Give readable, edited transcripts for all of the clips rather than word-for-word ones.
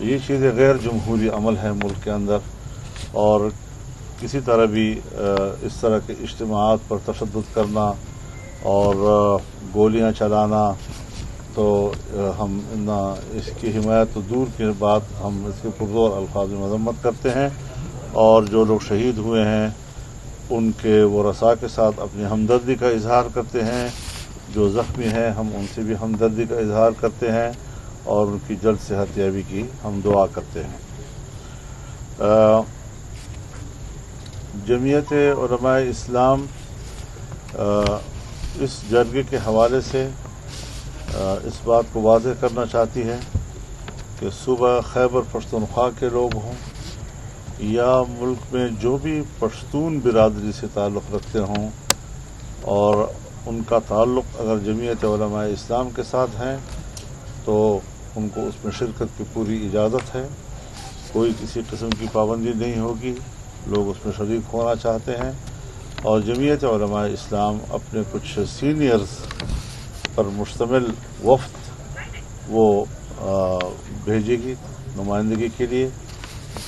یہ چیزیں غیر جمہوری عمل ہیں ملک کے اندر، اور کسی طرح بھی اس طرح کے اجتماعات پر تشدد کرنا اور گولیاں چلانا، تو ہم اس کی حمایت تو دور کی بات، ہم اس کے پرزور الفاظ میں مذمت کرتے ہیں، اور جو لوگ شہید ہوئے ہیں ان کے ورثاء کے ساتھ اپنی ہمدردی کا اظہار کرتے ہیں، جو زخمی ہیں ہم ان سے بھی ہمدردی کا اظہار کرتے ہیں اور ان کی جلد صحت یابی کی ہم دعا کرتے ہیں۔ جمعیت علماء اسلام اس جرگے کے حوالے سے اس بات کو واضح کرنا چاہتی ہے کہ صوبہ خیبر پختونخوا کے لوگ ہوں یا ملک میں جو بھی پشتون برادری سے تعلق رکھتے ہوں، اور ان کا تعلق اگر جمعیت علماء اسلام کے ساتھ ہیں تو ان کو اس میں شرکت کی پوری اجازت ہے، کوئی کسی قسم کی پابندی نہیں ہوگی، لوگ اس میں شریک ہونا چاہتے ہیں۔ اور جمعیت علماء اسلام اپنے کچھ سینئرز پر مشتمل وفد وہ بھیجے گی نمائندگی کے لیے،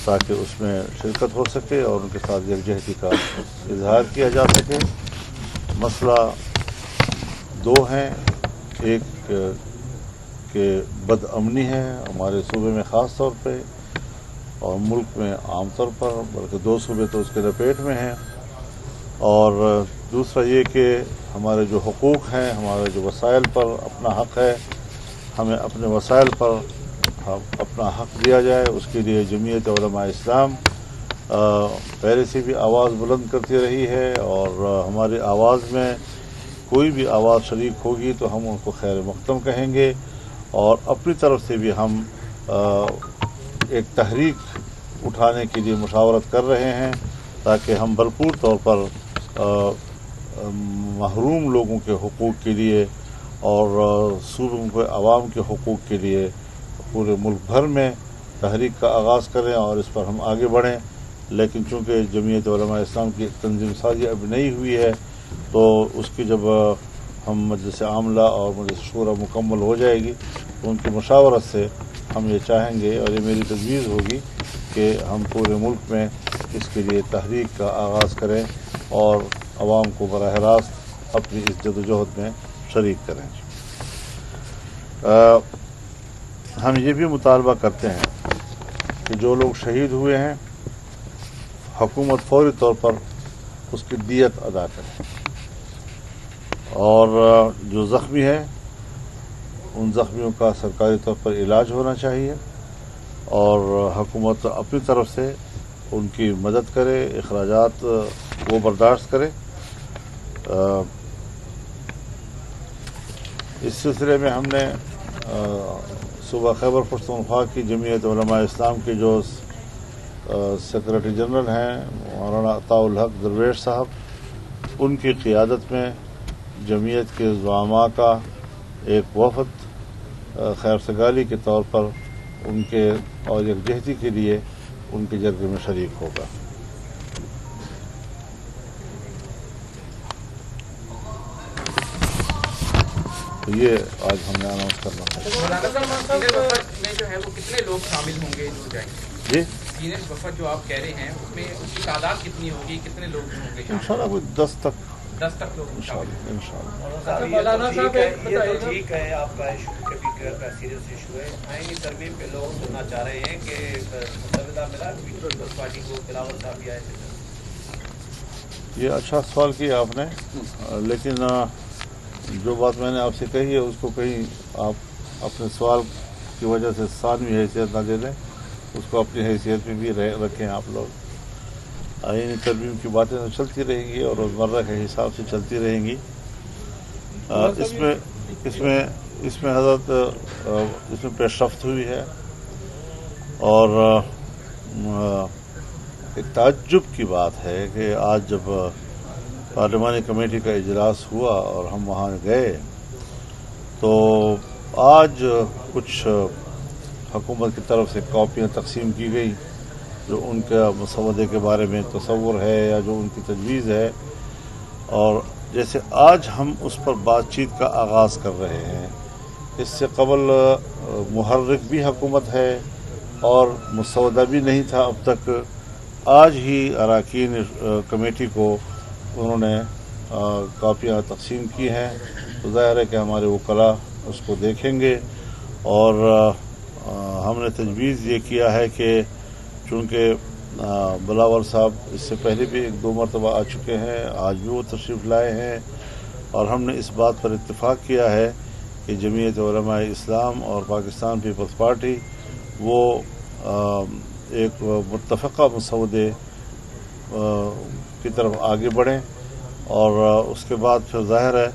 تاکہ اس میں شرکت ہو سکے اور ان کے ساتھ یکجہتی کا اظہار کیا جا سکے۔ مسئلہ دو ہیں، ایک کہ بد امنی ہے ہمارے صوبے میں خاص طور پہ اور ملک میں عام طور پر، بلکہ دو صوبے تو اس کے لپیٹ میں ہیں، اور دوسرا یہ کہ ہمارے جو حقوق ہیں، ہمارے جو وسائل پر اپنا حق ہے، ہمیں اپنے وسائل پر اپنا حق دیا جائے، اس کے لیے جمعیت علماء اسلام پہلے سے بھی آواز بلند کرتی رہی ہے، اور ہماری آواز میں کوئی بھی آواز شریک ہوگی تو ہم ان کو خیر مقدم کہیں گے، اور اپنی طرف سے بھی ہم ایک تحریک اٹھانے کے لیے مشاورت کر رہے ہیں، تاکہ ہم بھرپور طور پر محروم لوگوں کے حقوق کے لیے اور صوبوں کے عوام کے حقوق کے لیے پورے ملک بھر میں تحریک کا آغاز کریں اور اس پر ہم آگے بڑھیں۔ لیکن چونکہ جمعیت علماء اسلام کی تنظیم سازی اب نہیں ہوئی ہے، تو اس کی جب ہم مجلس عاملہ اور مجلس شورا مکمل ہو جائے گی تو ان کی مشاورت سے ہم یہ چاہیں گے، اور یہ میری تجویز ہوگی کہ ہم پورے ملک میں اس کے لیے تحریک کا آغاز کریں اور عوام کو براہ راست اپنی اس جدوجہد میں شریک کریں۔ ہم یہ بھی مطالبہ کرتے ہیں کہ جو لوگ شہید ہوئے ہیں حکومت فوری طور پر اس کی دیت ادا کرے، اور جو زخمی ہیں ان زخمیوں کا سرکاری طور پر علاج ہونا چاہیے، اور حکومت اپنی طرف سے ان کی مدد کرے، اخراجات وہ برداشت کرے۔ اس سلسلے میں ہم نے صوبہ خیبر پختونخوا کی جمعیت علماء اسلام کے جو سیکرٹری جنرل ہیں مولانا عطاء الحق درویش صاحب، ان کی قیادت میں جمعیت کے زعماء کا ایک وفد خیر سگالی کے طور پر ان کے اور یکجہتی کے لیے ان کے جرگے میں شریک ہوگا۔ تو یہ آج ہم نے اناؤنس کرنا ہے۔ میں جو ہے وہ کتنے لوگ شامل ہوں گے جو جائیں گے؟ جی سینئر وفد جو آپ کہہ رہے ہیں اس میں اس کی تعداد کتنی ہوگی، کتنے لوگ ہوں گے؟ انشاءاللہ کوئی 10 تک 10 تک لوگ شامل ہیں۔ انشاءاللہ۔ یہ تو ٹھیک ہے، آپ کا ایشو کبھی کا سیریس ایشو ہے، آئینی ترمیم پہ لوگ سننا چاہ رہے ہیں کہ متحدہ ملا پیپلز پارٹی کو بلاول صاحب بھی آئے تھے۔ یہ اچھا سوال کیا آپ نے، لیکن جو بات میں نے آپ سے کہی ہے اس کو کہیں آپ اپنے سوال کی وجہ سے ثانوی حیثیت نہ دے دیں، اس کو اپنی حیثیت میں بھی رکھیں آپ لوگ۔ آئینی ترمیم کی باتیں تو چلتی رہیں گی اور روزمرہ کے حساب سے چلتی رہیں گی۔ اس میں حضرت اس میں پیش رفت ہوئی ہے، اور ایک تعجب کی بات ہے کہ آج جب پارلیمانی کمیٹی کا اجلاس ہوا اور ہم وہاں گئے تو آج کچھ حکومت کی طرف سے کاپیاں تقسیم کی گئی جو ان کا مسودے کے بارے میں تصور ہے یا جو ان کی تجویز ہے، اور جیسے آج ہم اس پر بات چیت کا آغاز کر رہے ہیں، اس سے قبل محرک بھی حکومت ہے اور مسودہ بھی نہیں تھا اب تک. آج ہی اراکین کمیٹی کو انہوں نے کاپیاں تقسیم کی ہیں، تو ظاہر ہے کہ ہمارے وکلاء اس کو دیکھیں گے. اور ہم نے تجویز یہ کیا ہے کہ چونکہ بلاول صاحب اس سے پہلے بھی 1-2 مرتبہ آ چکے ہیں، آج بھی وہ تشریف لائے ہیں، اور ہم نے اس بات پر اتفاق کیا ہے کہ جمعیت علماء اسلام اور پاکستان پیپلز پارٹی وہ ایک متفقہ مسودے کی طرف آگے بڑھیں. اور اس کے بعد پھر ظاہر ہے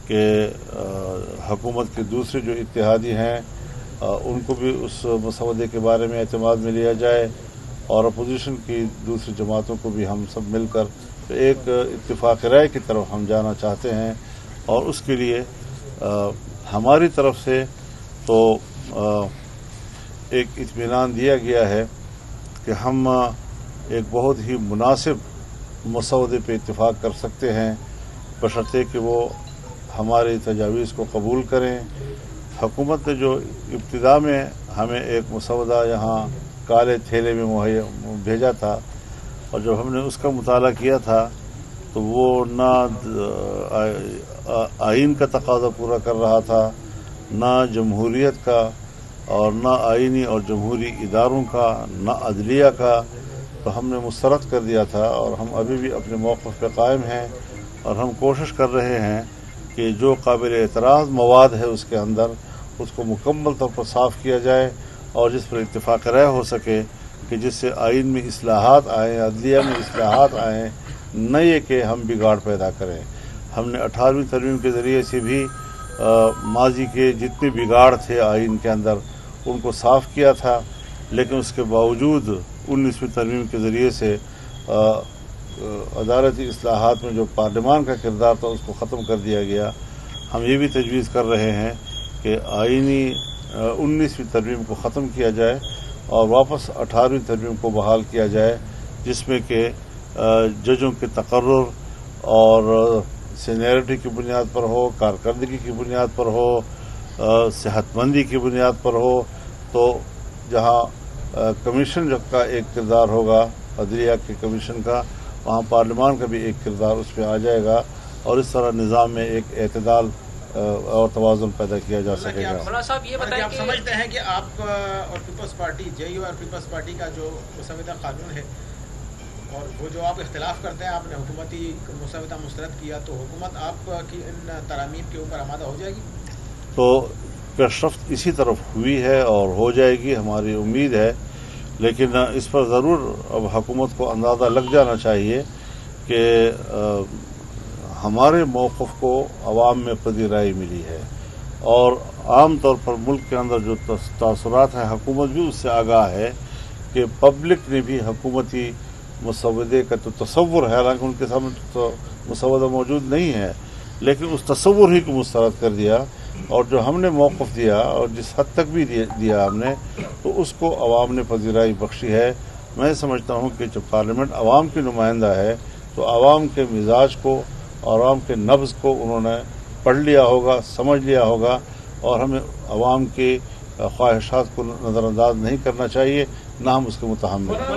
کہ حکومت کے دوسرے جو اتحادی ہیں ان کو بھی اس مسودے کے بارے میں اعتماد میں لیا جائے، اور اپوزیشن کی دوسری جماعتوں کو بھی ہم سب مل کر ایک اتفاق رائے کی طرف ہم جانا چاہتے ہیں. اور اس کے لیے ہماری طرف سے تو ایک اطمینان دیا گیا ہے کہ ہم ایک بہت ہی مناسب مسودے پہ اتفاق کر سکتے ہیں، بشرطے کہ وہ ہماری تجاویز کو قبول کریں. حکومت نے جو ابتدا میں ہمیں ایک مسودہ یہاں کالے تھیلے میں بھیجا تھا، اور جب ہم نے اس کا مطالعہ کیا تھا تو وہ نہ آئین کا تقاضا پورا کر رہا تھا، نہ جمہوریت کا، اور نہ آئینی اور جمہوری اداروں کا، نہ عدلیہ کا. تو ہم نے مسترد کر دیا تھا، اور ہم ابھی بھی اپنے موقف پہ قائم ہیں، اور ہم کوشش کر رہے ہیں کہ جو قابل اعتراض مواد ہے اس کے اندر اس کو مکمل طور پر صاف کیا جائے، اور جس پر اتفاق رائے ہو سکے کہ جس سے آئین میں اصلاحات آئیں، عدلیہ میں اصلاحات آئیں، نہ یہ کہ ہم بگاڑ پیدا کریں. ہم نے 18ویں ترمیم کے ذریعے سے بھی ماضی کے جتنے بگاڑ تھے آئین کے اندر ان کو صاف کیا تھا، لیکن اس کے باوجود 19ویں ترمیم کے ذریعے سے عدالتی اصلاحات میں جو پارلیمان کا کردار تھا اس کو ختم کر دیا گیا. ہم یہ بھی تجویز کر رہے ہیں کہ آئینی 19ویں ترمیم کو ختم کیا جائے اور واپس 18ویں ترمیم کو بحال کیا جائے، جس میں کہ ججوں کے تقرر اور سینیئرٹی کی بنیاد پر ہو، کارکردگی کی بنیاد پر ہو، صحت مندی کی بنیاد پر ہو. تو جہاں کمیشن کا ایک کردار ہوگا عدلیہ کے کمیشن کا، وہاں پارلیمان کا بھی ایک کردار اس پہ آ جائے گا، اور اس طرح نظام میں ایک اعتدال اور توازن پیدا کیا جا سکے گا. مولانا صاحب یہ بتائیں کہ آپ سمجھتے ہیں کہ آپ اور پیپلز پارٹی JU اور پیپلز پارٹی کا جو مسودہ قانون ہے، اور وہ جو آپ اختلاف کرتے ہیں، آپ نے حکومتی مسودہ مسترد کیا، تو حکومت آپ کی ان ترامیم کے اوپر آمادہ ہو جائے گی؟ تو پیشرفت اسی طرف ہوئی ہے اور ہو جائے گی، ہماری امید ہے. لیکن اس پر ضرور اب حکومت کو اندازہ لگ جانا چاہیے کہ ہمارے موقف کو عوام میں پذیرائی ملی ہے، اور عام طور پر ملک کے اندر جو تاثرات ہیں حکومت بھی اس سے آگاہ ہے کہ پبلک نے بھی حکومتی مسودے کا تو تصور ہے، حالانکہ ان کے سامنے تو مسودہ موجود نہیں ہے، لیکن اس تصور ہی کو مسترد کر دیا. اور جو ہم نے موقف دیا اور جس حد تک بھی دیا ہم نے، تو اس کو عوام نے پذیرائی بخشی ہے. میں سمجھتا ہوں کہ جب پارلیمنٹ عوام کی نمائندہ ہے تو عوام کے مزاج کو، عوام کے نبض کو انہوں نے پڑھ لیا ہوگا، سمجھ لیا ہوگا، اور ہمیں عوام کی خواہشات کو نظر انداز نہیں کرنا چاہیے، نہ ہم اس کے متحمل ہیں.